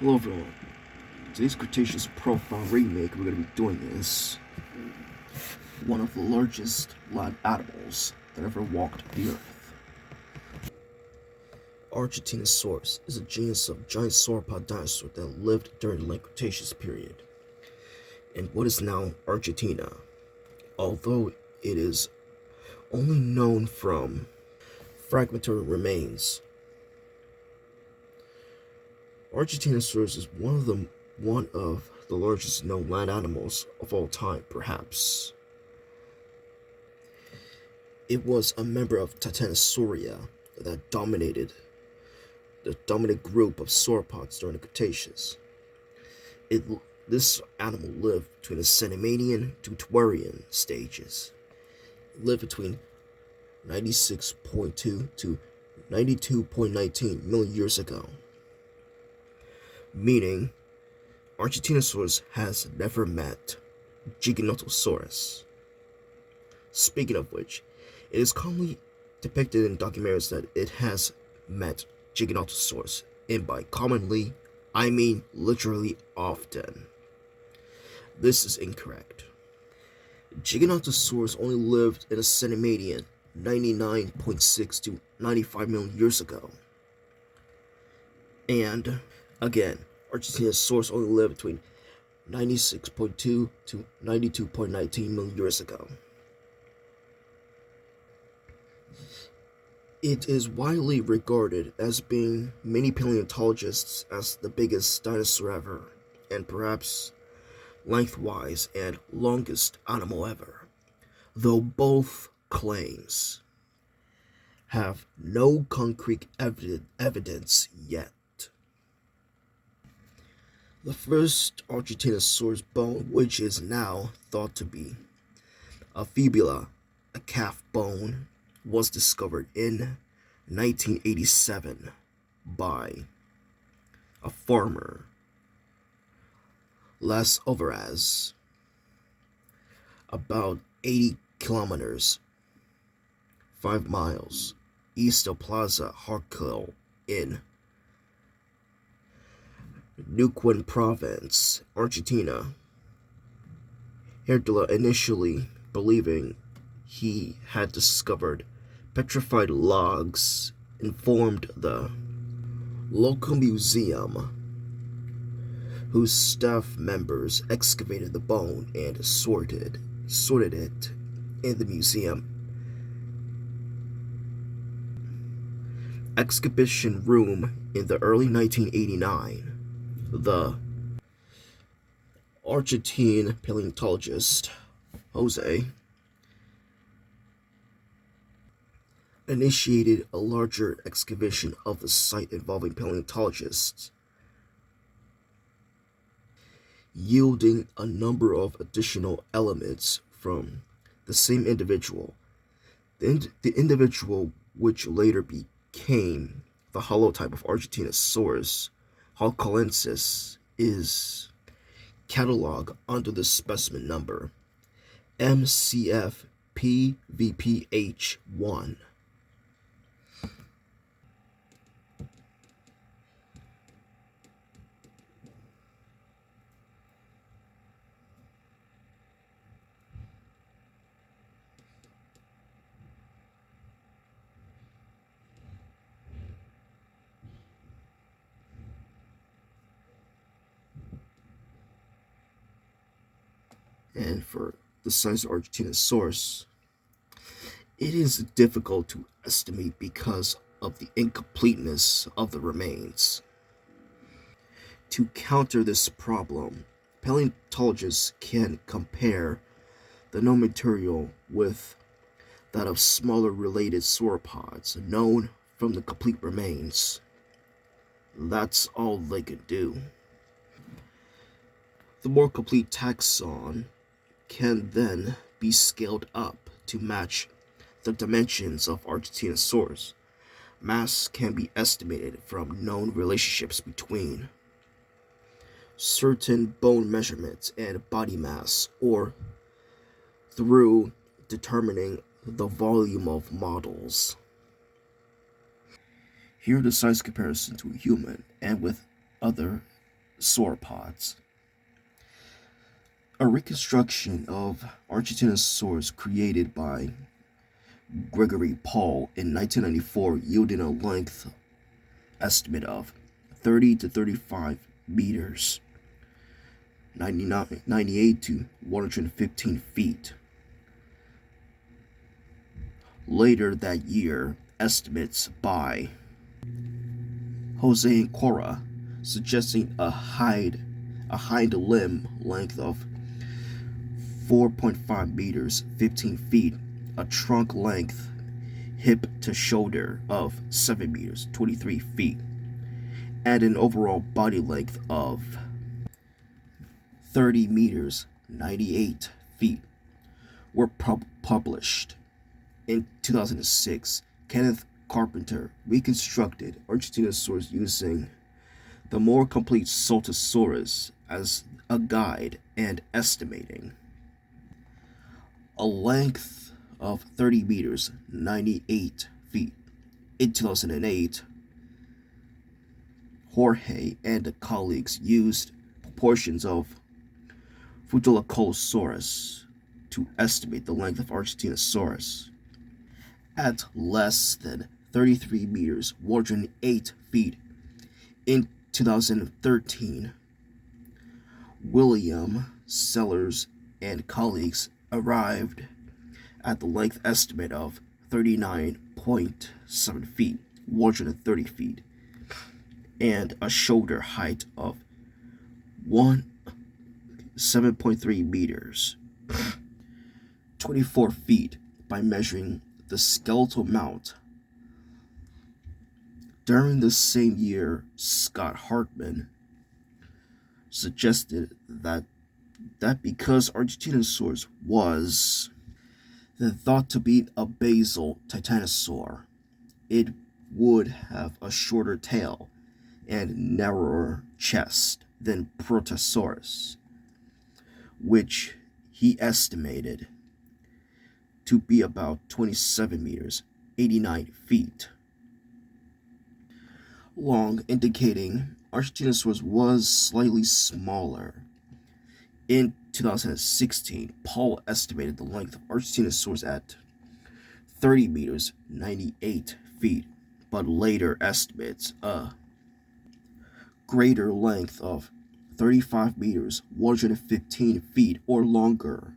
Hello everyone. Today's Cretaceous profile remake we're going to be doing is one of the largest land animals that ever walked the earth. Argentinosaurus is a genus of giant sauropod dinosaur that lived during the late Cretaceous period in what is now Argentina, although it is only known from fragmentary remains. Argentinosaurus is one of the largest known land animals of all time, perhaps. It was a member of Titanosauria that dominated the dominant group of sauropods during the Cretaceous. This animal lived between the Cenomanian to Tuarian stages. It lived between 96.2 to 92.19 million years ago, meaning Argentinosaurus has never met Giganotosaurus. Speaking of which, it is commonly depicted in documentaries that it has met Giganotosaurus, and by commonly, I mean literally often. This is incorrect. Giganotosaurus only lived in a Cenomanian 99.6 to 95 million years ago. And again, Argentinosaurus only lived between 96.2 to 92.19 million years ago. It is widely regarded as being many paleontologists as the biggest dinosaur ever, and perhaps lengthwise and longest animal ever, though both claims have no concrete evidence yet. The first Argentinosaurus bone, which is now thought to be a fibula, a calf bone, was discovered in 1987 by a farmer, Las Alvarez, about 80 kilometers, 5 miles, east of Plaza Jarquil in Neuquén Province, Argentina. Hertula, initially believing he had discovered petrified logs, informed the local museum, whose staff members excavated the bone and sorted it in the museum exhibition room in the early 1989. The Argentine paleontologist Jose initiated a larger excavation of the site involving paleontologists, yielding a number of additional elements from the same individual. The individual, which later became the holotype of Argentinosaurus halcolensis, is cataloged under the specimen number MCF-PVPH1. And for the size of Argentinosaurus, it is difficult to estimate because of the incompleteness of the remains. To counter this problem, paleontologists can compare the known material with that of smaller related sauropods known from the complete remains. That's all they could do. The more complete taxon can then be scaled up to match the dimensions of Argentinosaurus. Mass can be estimated from known relationships between certain bone measurements and body mass, or through determining the volume of models. Here the size comparison to a human and with other sauropods. A reconstruction of Argentinosaurus created by Gregory Paul in 1994 yielded a length estimate of 30 to 35 meters, 98 to 115 feet. Later that year, estimates by Jose and Cora suggesting a hind limb length of 4.5 meters, 15 feet, a trunk length hip to shoulder of 7 meters, 23 feet, and an overall body length of 30 meters, 98 feet were published. In 2006, Kenneth Carpenter reconstructed Argentinosaurus using the more complete Saltosaurus as a guide and estimating a length of 30 meters, 98 feet. In 2008, Jorge and colleagues used proportions of Futilicosaurus to estimate the length of Argentinosaurus at less than 33 meters, 108 feet. In 2013, William Sellers and colleagues arrived at the length estimate of 39.7 feet, 130 feet, and a shoulder height of 7.3 meters, 24 feet by measuring the skeletal mount. During the same year, Scott Hartman suggested that because Argentinosaurus was then thought to be a basal titanosaur, it would have a shorter tail and narrower chest than Protosaurus, which he estimated to be about 27 meters, 89 feet long, indicating Argentinosaurus was slightly smaller. In 2016, Paul estimated the length of Argentinosaurus at 30 meters, 98 feet, but later estimates a greater length of 35 meters, 115 feet or longer.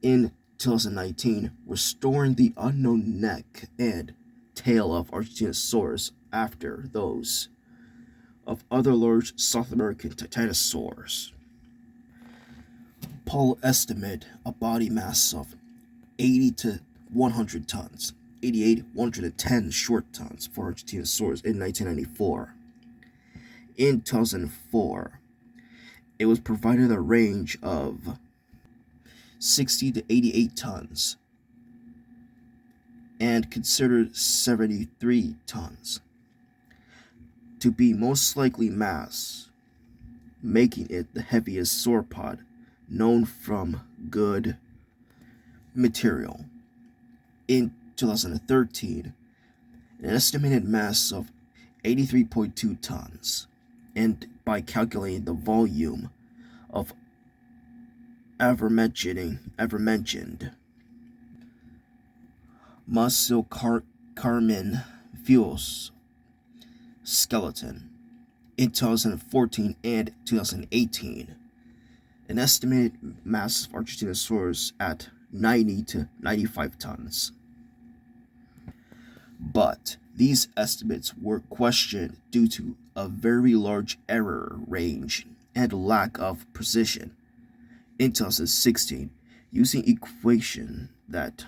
In 2019, restoring the unknown neck and tail of Argentinosaurus after those of other large South American titanosaurs. Paul estimated a body mass of 80 to 100 tons, 88 110 short tons for Argentinosaurus in 1994. In 2004, it was provided a range of 60 to 88 tons and considered 73 tons to be most likely mass, making it the heaviest sauropod known from good material. In 2013, an estimated mass of 83.2 tons, and by calculating the volume of aforementioned Carmen Fuels skeleton in 2014 and 2018, an estimated mass of Argentinosaurus at 90 to 95 tons. But these estimates were questioned due to a very large error range and lack of precision. In 2016, using equation that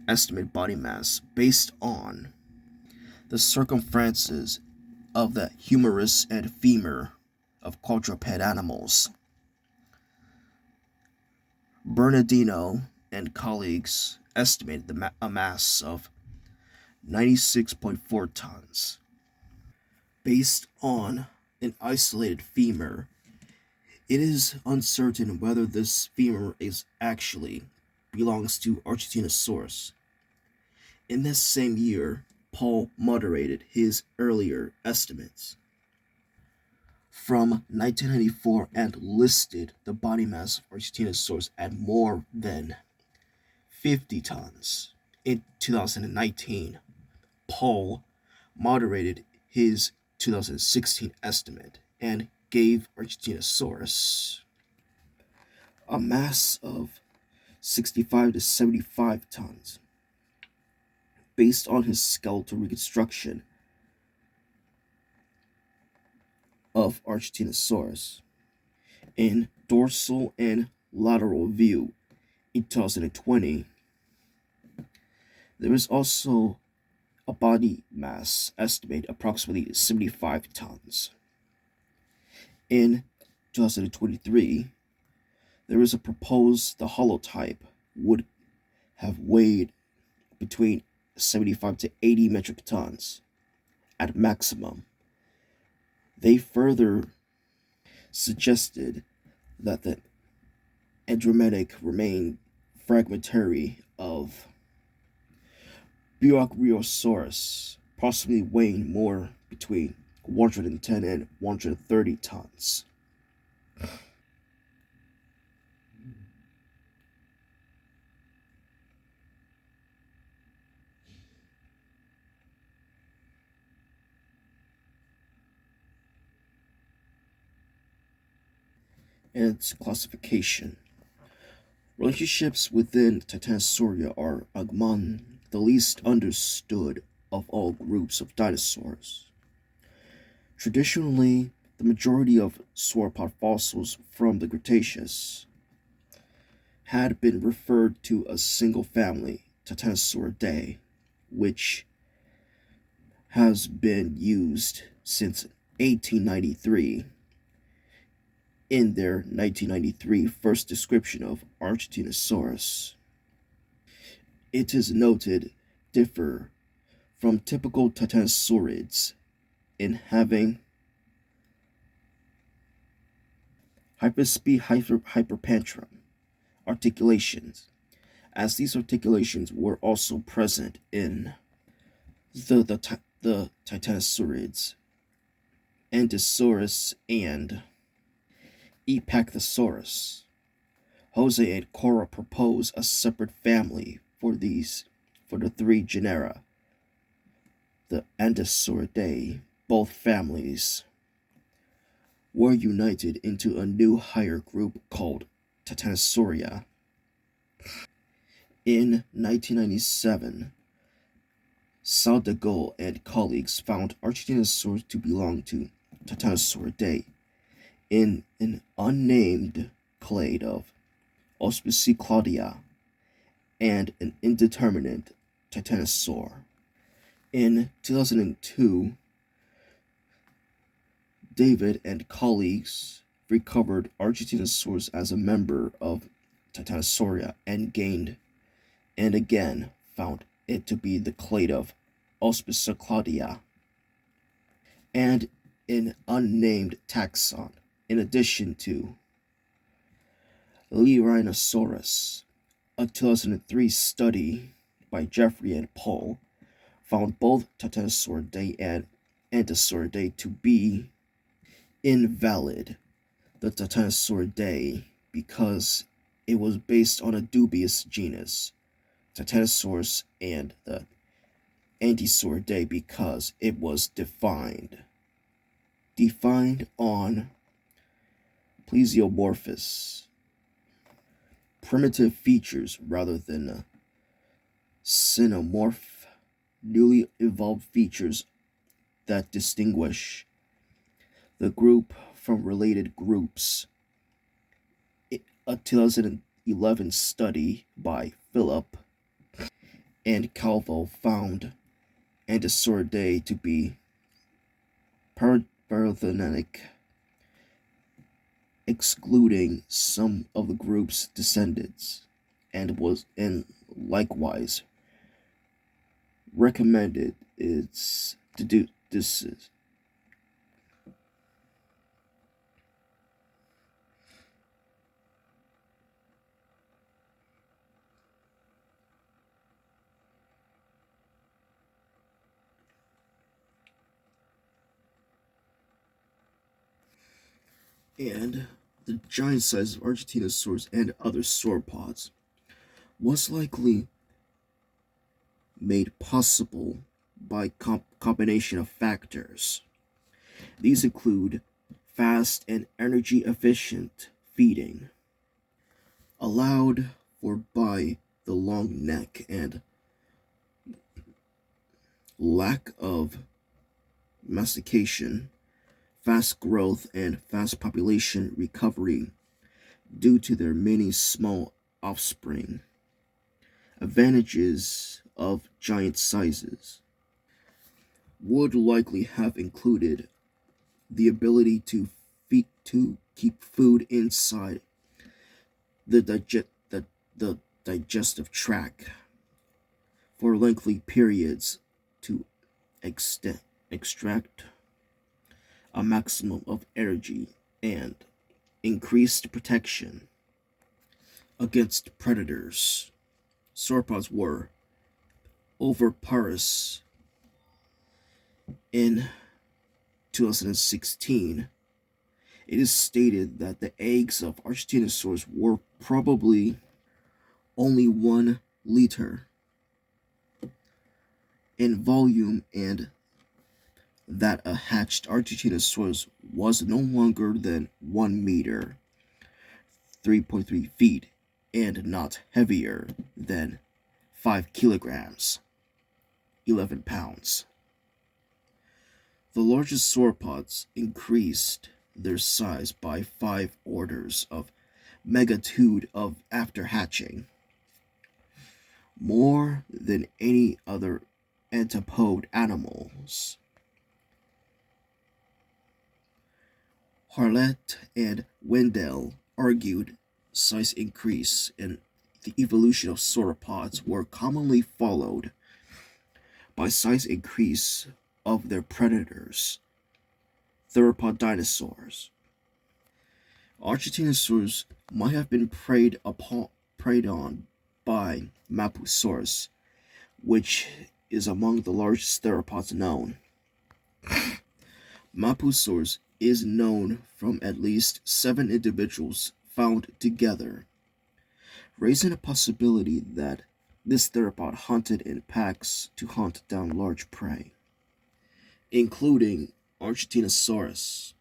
estimate body mass based on the circumferences of the humerus and femur of quadruped animals, Bernardino and colleagues estimated a mass of 96.4 tons. Based on an isolated femur, it is uncertain whether this femur actually belongs to Argentinosaurus. In this same year, Paul moderated his earlier estimates. from 1994 and listed the body mass of Argentinosaurus at more than 50 tons. In 2019, Paul moderated his 2016 estimate and gave Argentinosaurus a mass of 65 to 75 tons. Based on his skeletal reconstruction of Argentinosaurus in dorsal and lateral view in 2020, there is also a body mass estimate approximately 75 tons. In 2023, there is a proposed the holotype would have weighed between 75 to 80 metric tons at maximum. They further suggested that the Andrometric remained fragmentary of Brachiosaurus, possibly weighing more between 110 and 130 tons. And its classification. Relationships within Titanosauria are among the least understood of all groups of dinosaurs. Traditionally, the majority of sauropod fossils from the Cretaceous had been referred to a single family, Titanosauridae, which has been used since 1893 in their 1993 first description of Argentinosaurus. It is noted differ from typical titanosaurids in having hyperspeed hyperpantrum articulations, as these articulations were also present in the titanosaurids, Ankylosaurus, and Epictosaurus. Jose and Cora propose a separate family for the three genera. The Ankylosauridae, both families were united into a new higher group called Titanosauria. In 1997, Saldago and colleagues found Argentinosaurus to belong to Titanosauridae in an unnamed clade of Claudia and an indeterminate titanosaur. In 2002, David and colleagues recovered Argentinosaurus as a member of Titanosauria and again found it to be the clade of Claudia and an unnamed taxon, in addition to Lyrinosaurus. A 2003 study by Jeffrey and Paul found both Titanosauridae and Ankylosauridae to be invalid. The Titanosauridae because it was based on a dubious genus, Titanosaurus, and the Ankylosauridae because it was defined on plesiomorphous primitive features rather than xenomorph newly evolved features that distinguish the group from related groups. A 2011 study by Philip and Calvo found Ankylosauridae to be parthenogenetic, excluding some of the group's descendants, and likewise recommended its deduces. And the giant size of Argentinosaurus and other sauropods was likely made possible by combination of factors. These include fast and energy efficient feeding, allowed for by the long neck and lack of mastication, fast growth, and fast population recovery due to their many small offspring. Advantages of giant sizes would likely have included the ability to keep food inside the, the digestive tract for lengthy periods to extract a maximum of energy and increased protection against predators. Sauropods were oviparous. In 2016, it is stated that the eggs of Argentinosaurus were probably only 1 liter in volume and that a hatched Argentinosaurus was no longer than 1 meter, 3.3 feet, and not heavier than 5 kilograms, 11 pounds. The largest sauropods increased their size by 5 orders of magnitude after hatching, more than any other antipode animals. Harlett and Wendell argued size increase in the evolution of sauropods were commonly followed by size increase of their predators, theropod dinosaurs. Argentinosaurus might have been preyed on by Mapusaurus, which is among the largest theropods known. Mapusaurus is known from at least 7 individuals found together, raising a possibility that this theropod hunted in packs to hunt down large prey, including Argentinosaurus.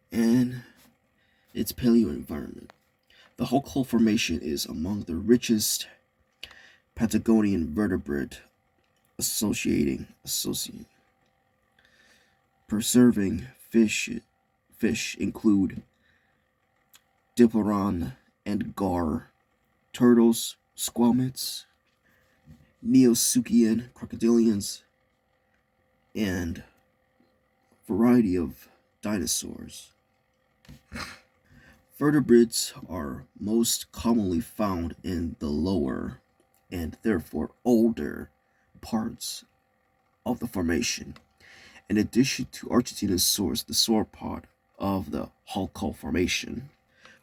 And its paleo environment. The Hull Formation is among the richest Patagonian vertebrate associating. Preserving fish include Diplodon and gar, turtles, squamates, Neosuchian crocodilians, and variety of dinosaurs. Vertebrates are most commonly found in the lower and therefore older parts of the formation. In addition to Argentinosaurus, the sauropod of the Hull Formation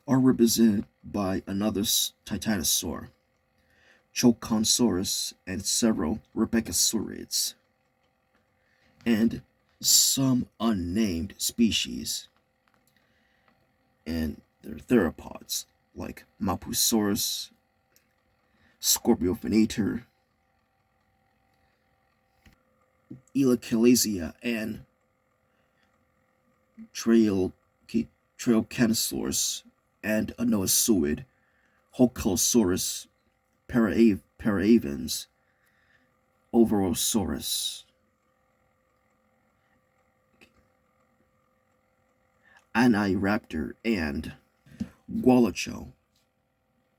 are represented by another titanosaur, Choconsaurus, and several Rebeccasaurids, and some unnamed species, and their theropods like Mapusaurus, Scorpiophonator, Elecalasia, and Trailcanosaurus, and a Noasoid, Hoculosaurus, Paraavans, Ovorosaurus, Aniraptor, and Gualacho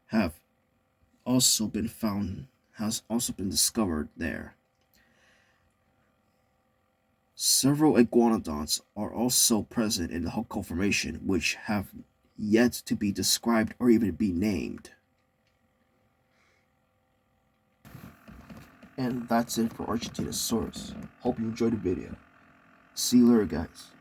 have also been discovered there. Several iguanodonts are also present in the Huckle Formation, which have yet to be described or even be named. And that's it for Argentinosaurus. Hope you enjoyed the video. See you later, guys.